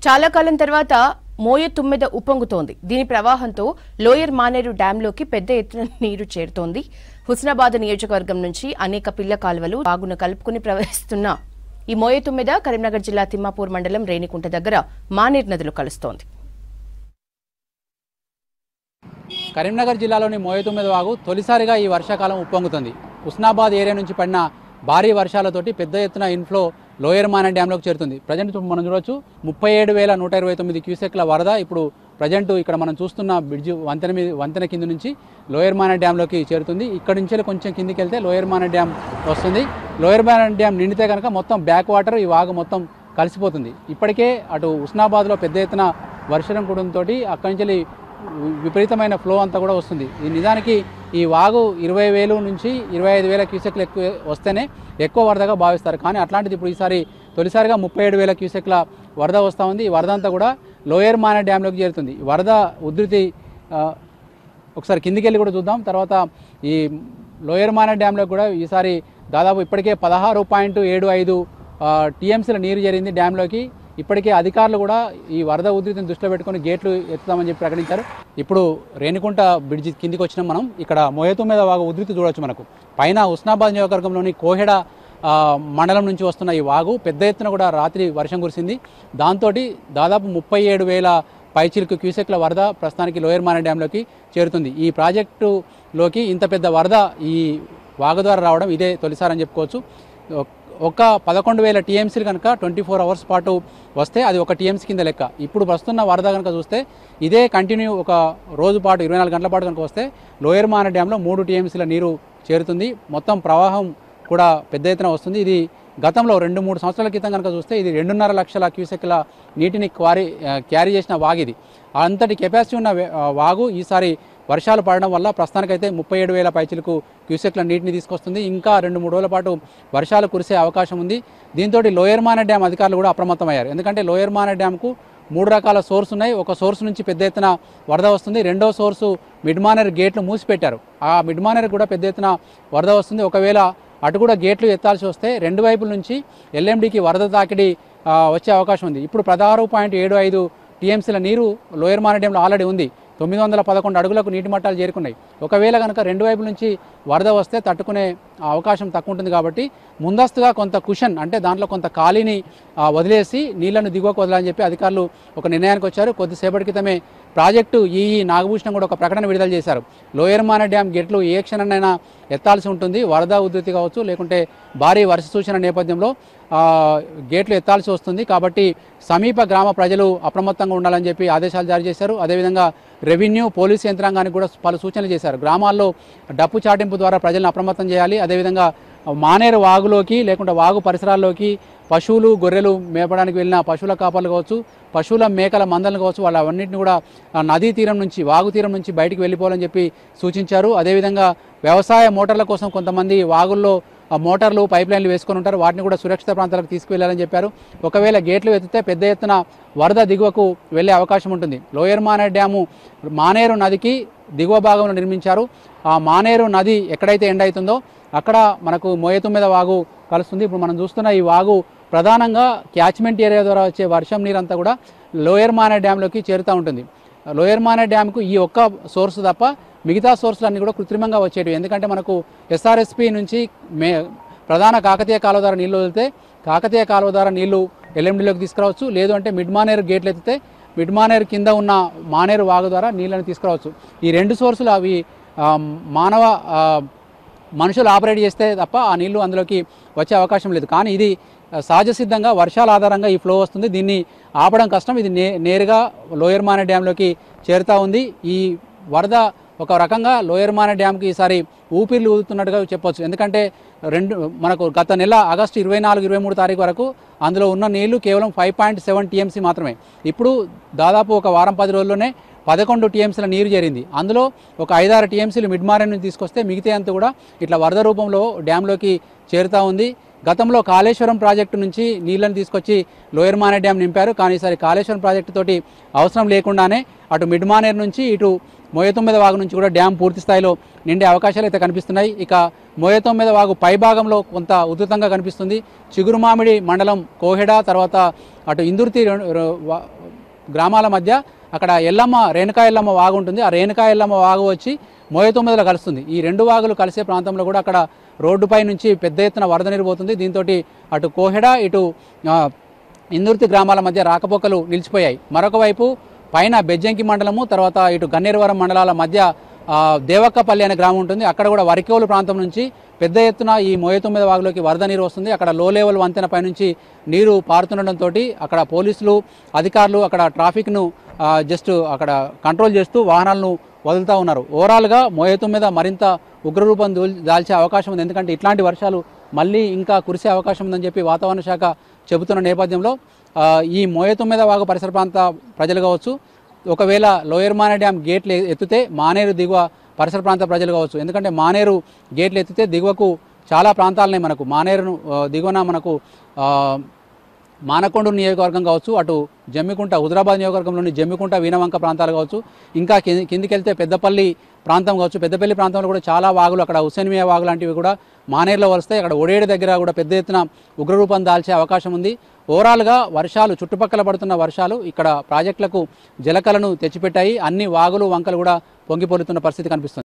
చాలా కాలం తర్వాత మోయ తుమ్మెద ఉప్పొంగుతోంది. దీని ప్రవాహంతో లోయర్ మానేరు డ్యాంలోకి పెద్ద ఎత్తున నీరు చేరుతోంది. హుస్నాబాద్ నియోజకవర్గం నుంచి అనేక పిల్ల కాలువలు వాగును కలుపుకుని ప్రవహిస్తున్న ఈ మోయ తుమ్మెద కరీంనగర్ జిల్లా తిమ్మాపూర్ మండలం రేణికుంట దగ్గర మానేరు నదిలో కలుస్తోంది. కరీంనగర్ జిల్లాలోని మోయ తుమ్మెద వాగు తొలిసారిగా ఈ వర్షాకాలం ఉప్పొంగుతుంది. హుస్నాబాద్ ఏరియా నుంచి పడిన భారీ వర్షాలతోటి పెద్ద ఎత్తున ఇన్ఫ్లో లోయర్ మానేరు డ్యాంలోకి చేరుతుంది. ప్రజెంట్ మనం చూడొచ్చు 37,129 క్యూసెక్ల వరద ఇప్పుడు ప్రజెంట్ ఇక్కడ మనం చూస్తున్న బ్రిడ్జ్ వంతెన కింద నుంచి లోయర్ మానేరు డ్యాంలోకి చేరుతుంది. ఇక్కడ నుంచి కొంచెం కిందికి వెళ్తే లోయర్ మానేరు డ్యామ్ వస్తుంది. లోయర్ మానేరు డ్యామ్ నిండితే కనుక మొత్తం బ్యాక్ వాటర్ ఈ వాగు మొత్తం కలిసిపోతుంది. ఇప్పటికే అటు హుస్నాబాద్లో పెద్ద ఎత్తున వర్షం కుడంతో అక్కడి నుంచి విపరీతమైన ఫ్లో అంతా కూడా వస్తుంది. ఈ నిజానికి ఈ వాగు 20,000 నుంచి 25,000 క్యూసెక్లు ఎక్కువ వస్తేనే ఎక్కువ వరదగా భావిస్తారు. కానీ అట్లాంటిది ఇప్పుడు ఈసారి తొలిసారిగా 37,000 క్యూసెక్ల వరద వస్తూ ఉంది. ఈ వరద అంతా కూడా లోయర్ మానేరు డ్యాంలోకి చేరుతుంది. ఈ వరద ఉధృతి ఒకసారి కిందికి వెళ్ళి కూడా చూద్దాం. తర్వాత ఈ లోయర్ మానేరు డ్యాంలోకి కూడా ఈసారి దాదాపు ఇప్పటికే 16.75 టీఎంసీల నీరు చేరింది డ్యాంలోకి. ఇప్పటికే అధికారులు కూడా ఈ వరద ఉధృతిని దృష్టిలో పెట్టుకుని గేట్లు ఎత్తుతామని చెప్పి ప్రకటించారు. ఇప్పుడు రేణికుంట బ్రిడ్జి కిందికి వచ్చినాం మనం. ఇక్కడ మోయ తుమ్మెద వాగు ఉధృతి చూడవచ్చు. మనకు పైన హుస్నాబాద్ నియోజకవర్గంలోని కోహెడ మండలం నుంచి వస్తున్న ఈ వాగు పెద్ద ఎత్తున కూడా రాత్రి వర్షం కురిసింది. దాంతో దాదాపు 37,000 పైచిలకు క్యూసెక్ల వరద ప్రస్తుతానికి లోయర్ మానేరు డ్యాంలోకి చేరుతుంది. ఈ ప్రాజెక్టులోకి ఇంత పెద్ద వరద ఈ వాగు ద్వారా రావడం ఇదే తొలిసారని చెప్పుకోవచ్చు. ఒక 11,000 టీఎంసీలు కనుక 24 అవర్స్ పాటు వస్తే అది ఒక టీఎంసీ కింద లెక్క. ఇప్పుడు వస్తున్న వరద కనుక చూస్తే ఇదే కంటిన్యూ ఒక రోజు పాటు 24 గంటల పాటు కనుక వస్తే లోయర్ మానేరు డ్యాంలో 3 టీఎంసీల నీరు చేరుతుంది. మొత్తం ప్రవాహం కూడా పెద్ద ఎత్తున వస్తుంది. ఇది గతంలో 2-3 సంవత్సరాల క్రితం కనుక చూస్తే ఇది 2.5 లక్షల క్యూసెక్ల నీటిని క్యారీ చేసిన వాగు. ఇది అంతటి కెపాసిటీ ఉన్న వాగు ఈసారి వర్షాలు పడడం వల్ల ప్రస్తుతానికైతే 37,000 పైచిలకు క్యూసెక్ల నీటిని తీసుకొస్తుంది. ఇంకా 2-3 రోజుల పాటు వర్షాలు కురిసే అవకాశం ఉంది. దీంతో లోయర్ మానేరు డ్యామ్ అధికారులు కూడా అప్రమత్తమయ్యారు. ఎందుకంటే లోయర్ మానేరు డ్యామ్కు 3 రకాల సోర్స్ ఉన్నాయి. ఒక సోర్స్ నుంచి పెద్ద ఎత్తున వరద వస్తుంది. రెండో సోర్సు మిడ్ మానేరు గేట్లు మూసిపెట్టారు. ఆ మిడ్ మానేరు కూడా పెద్ద ఎత్తున వరద వస్తుంది. ఒకవేళ అటు కూడా గేట్లు ఎత్తాల్సి వస్తే రెండు వైపుల నుంచి ఎల్ఎండికి వరద తాకిడి వచ్చే అవకాశం ఉంది. ఇప్పుడు 16.75 టీఎంసీల నీరు లోయర్ మానేరు డ్యాంలో ఆల్రెడీ ఉంది. 911 అడుగులకు నీటి మట్టాలు చేరుకున్నాయి. ఒకవేళ కనుక రెండు వైపుల నుంచి వరద వస్తే తట్టుకునే అవకాశం తక్కువ ఉంటుంది. కాబట్టి ముందస్తుగా కొంత కుషన్ అంటే దాంట్లో కొంత ఖాళీని వదిలేసి నీళ్లను దిగువకు వదలని చెప్పి అధికారులు ఒక నిర్ణయానికి వచ్చారు. కొద్దిసేపటి క్రితమే ప్రాజెక్టు నాగభూషణం కూడా ఒక ప్రకటన విడుదల చేశారు. లోయర్ మానేరు డ్యామ్ గేట్లు ఏ క్షణాన్నైనా ఎత్తాల్సి ఉంటుంది. వరద ఉధృతి కావచ్చు, లేకుంటే భారీ వర్ష సూచన నేపథ్యంలో గేట్లు ఎత్తాల్సి వస్తుంది. కాబట్టి సమీప గ్రామ ప్రజలు అప్రమత్తంగా ఉండాలని చెప్పి ఆదేశాలు జారీ చేశారు. అదేవిధంగా రెవెన్యూ పోలీసు యంత్రాంగానికి కూడా పలు సూచనలు చేశారు. గ్రామాల్లో డప్పు చాటింపు ద్వారా ప్రజలను అప్రమత్తం చేయాలి. అదేవిధంగా మానేరు వాగులోకి లేకుంటే వాగు పరిసరాల్లోకి పశువులు గొర్రెలు మేపడానికి వెళ్ళిన పశువుల కాపర్లు కావచ్చు, పశువుల మేకల మందలను కావచ్చు, వాళ్ళన్నింటినీ కూడా నదీ తీరం నుంచి వాగు తీరం నుంచి బయటికి వెళ్ళిపోవాలని చెప్పి సూచించారు. అదేవిధంగా వ్యవసాయ మోటార్ల కోసం కొంతమంది వాగుల్లో మోటార్లు పైప్ లైన్లు వేసుకొని ఉంటారు. వాటిని కూడా సురక్షిత ప్రాంతాలకు తీసుకువెళ్లాలని చెప్పారు. ఒకవేళ గేట్లు ఎత్తితే పెద్ద ఎత్తున వరద దిగువకు వెళ్లే అవకాశం ఉంటుంది. లోయర్ మానేరు డ్యాము మానేరు నదికి దిగువ భాగంలో నిర్మించారు. ఆ మానేరు నది ఎక్కడైతే ఎండ్ అవుతుందో అక్కడ మనకు మోయ తుమ్మెద వాగు కలుస్తుంది. ఇప్పుడు మనం చూస్తున్న ఈ వాగు ప్రధానంగా క్యాచ్మెంట్ ఏరియా ద్వారా వచ్చే వర్షం నీరంతా కూడా లోయర్ మానేరు డ్యాంలోకి చేరుతూ ఉంటుంది. లోయర్ మానేరు డ్యామ్కు ఈ ఒక్క సోర్సు తప్ప మిగతా సోర్సులన్నీ కూడా కృత్రిమంగా వచ్చేటివి. ఎందుకంటే మనకు ఎస్ఆర్ఎస్పి నుంచి ప్రధాన కాకతీయ కాలువ ద్వారా నీళ్లు వదిలితే కాకతీయ కాలువ ద్వారా నీళ్లు ఎల్ఎండిలోకి తీసుకురావచ్చు. లేదు అంటే మిడ్ మానేరు గేట్లు ఎత్తితే మిడ్ మానేరు కింద ఉన్న మానేరు వాగు ద్వారా నీళ్ళని తీసుకురావచ్చు. ఈ రెండు సోర్సులు అవి మనుషులు ఆపరేట్ చేస్తే తప్ప ఆ నీళ్లు అందులోకి వచ్చే అవకాశం లేదు. కానీ ఇది సహజ సిద్ధంగా వర్షాల ఆధారంగా ఈ ఫ్లో వస్తుంది. దీన్ని ఆపడం కష్టం. ఇది నేరుగా లోయర్ మానేరు డ్యాంలోకి చేరుతూ ఉంది. ఈ వరద ఒక రకంగా లోయర్ మానేరు డ్యాంకి ఈసారి ఊపిర్లు ఊదుతున్నట్టుగా చెప్పొచ్చు. ఎందుకంటే మనకు గత నెల ఆగస్టు 24-23 తారీఖు వరకు అందులో ఉన్న నీళ్లు కేవలం 5.7 టీఎంసీ మాత్రమే. ఇప్పుడు దాదాపు ఒక వారం 10 రోజుల్లోనే 11 టీఎంసీల నీరు చేరింది. అందులో ఒక 5-6 టీఎంసీలు మిడ్ మానేరు నుంచి తీసుకొస్తే మిగతా అంతా కూడా ఇట్లా వరద రూపంలో డ్యాంలోకి చేరుతూ ఉంది. గతంలో కాళేశ్వరం ప్రాజెక్టు నుంచి నీళ్లను తీసుకొచ్చి లోయర్ మానేరు డ్యామ్ నింపారు. కానీ ఈసారి కాళేశ్వరం ప్రాజెక్టు తోటి అవసరం లేకుండానే అటు మిడ్ మానేరు నుంచి ఇటు మోయ తుమ్మెద వాగు నుంచి కూడా డ్యామ్ పూర్తి స్థాయిలో నిండే అవకాశాలు అయితే కనిపిస్తున్నాయి. ఇక మోయ తుమ్మెద వాగు పై భాగంలో కొంత ఉధృతంగా కనిపిస్తుంది. చిగురుమామిడి మండలం కోహెడ తర్వాత అటు ఇందుర్తి గ్రామాల మధ్య అక్కడ రేణుకా ఎల్లమ్మ వాగు ఉంటుంది. ఆ రేణుకా ఎల్లమ్మ వాగు వచ్చి మోయతొమ్మిదిలో కలుస్తుంది. ఈ రెండు వాగులు కలిసే ప్రాంతంలో కూడా అక్కడ రోడ్డుపై నుంచి పెద్ద ఎత్తున వరద నీరు పోతుంది. దీంతో అటు కోహెడ ఇటు ఇందుర్తి గ్రామాల మధ్య రాకపోకలు నిలిచిపోయాయి. మరొక వైపు పైన బెజ్జంకి మండలము, తర్వాత ఇటు గన్నేరువరం మండలాల మధ్య దేవక్కపల్లి అనే గ్రామం ఉంటుంది. అక్కడ కూడా వరికోలు ప్రాంతం నుంచి పెద్ద ఎత్తున ఈ మోయతొమ్మిది వాగులోకి వరద నీరు వస్తుంది. అక్కడ లో లెవెల్ వంతెన పైనుంచి నీరు పారుతుండటంతో అక్కడ పోలీసులు అధికారులు అక్కడ ట్రాఫిక్ను జస్ట్ అక్కడ కంట్రోల్ చేస్తూ వాహనాలను వదులుతూ ఉన్నారు. ఓవరాల్గా మోయతొమ్మిద మరింత ఉగ్రరూపం దాల్చే అవకాశం ఉంది. ఎందుకంటే ఇట్లాంటి వర్షాలు మళ్ళీ ఇంకా కురిసే అవకాశం ఉందని చెప్పి వాతావరణ శాఖ చెబుతున్న నేపథ్యంలో ఈ మోయతొమ్మిద వాగు పరిసర ప్రాంత ప్రజలు కావచ్చు, ఒకవేళ లోయర్ మానేరు డ్యామ్ గేట్లు ఎత్తితే మానేరు దిగువ పరిసర ప్రాంత ప్రజలు కావచ్చు. ఎందుకంటే మానేరు గేట్లు ఎత్తితే దిగువకు చాలా ప్రాంతాలనే మనకు మానేరును దిగువన మనకు మానకొండూరు నియోజకవర్గం కావచ్చు, అటు జమ్మికుంట హుజరాబాద్ నియోజకవర్గంలోని జమ్మికుంట వీణవంక ప్రాంతాలు కావచ్చు, ఇంకా కిందికి వెళ్తే పెద్దపల్లి ప్రాంతం కావచ్చు. పెద్దపల్లి ప్రాంతంలో కూడా చాలా వాగులు, అక్కడ హుస్సేన్మియా వాగు లాంటివి కూడా మానేరులో వస్తాయి. అక్కడ ఒడేడు దగ్గర కూడా పెద్ద ఎత్తున ఉగ్రరూపం దాల్చే అవకాశం ఉంది. ఓవరాల్గా వర్షాలు, చుట్టుపక్కల పడుతున్న వర్షాలు ఇక్కడ ప్రాజెక్టులకు జలకలను తెచ్చిపెట్టాయి. అన్ని వాగులు వంకలు కూడా పొంగిపొరుతున్న పరిస్థితి కనిపిస్తుంది.